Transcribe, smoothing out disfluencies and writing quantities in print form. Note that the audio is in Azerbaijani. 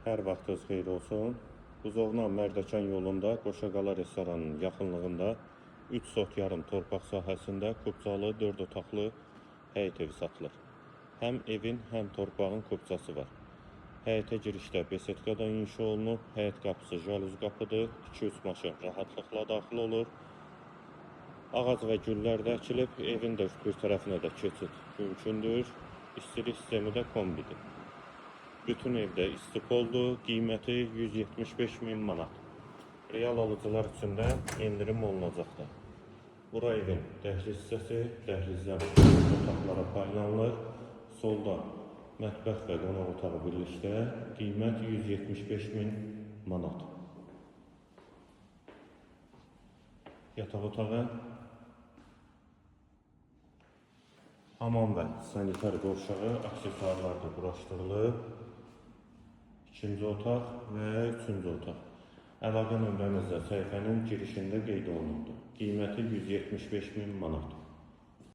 Hər vaxtınız xeyir olsun. Buzovna Mərdəkan yolunda Qoşaqala restoranının yaxınlığında 3 sot yarım torpaq sahəsində kubcalı 4 otaqlı həyət evi satılır. Həm evin, həm torpağın kubcası var. Həyətə girişdə besetkadan inşa olunub, həyət qapısı jaluz qapıdır, 2-3 maşın rahatlıqla daxil olur. Ağac və güllər də əkilib, evin də bir tərəfinə də keçid mümkündür. İstilik sistemi də kombidir. Bütün evdə istiqoldu, qiyməti 175.000 manat. Real alıcılar üçün də endirim olunacaqdır. Bura evin dəhliz hissəsi, dəhlizdən otaqlara paylanılır. Solda mətbəx və qonaq otağı birlikdə qiymət 175.000 manat. Yataq otağı, hamam və sanitar qovşağı, aksesuarlar da quraşdırılıb. İkinci otaq və üçüncü otaq. Əlaqə nömrəmizdə səhifənin girişində qeyd olunubdur. Qiyməti 175.000 manat.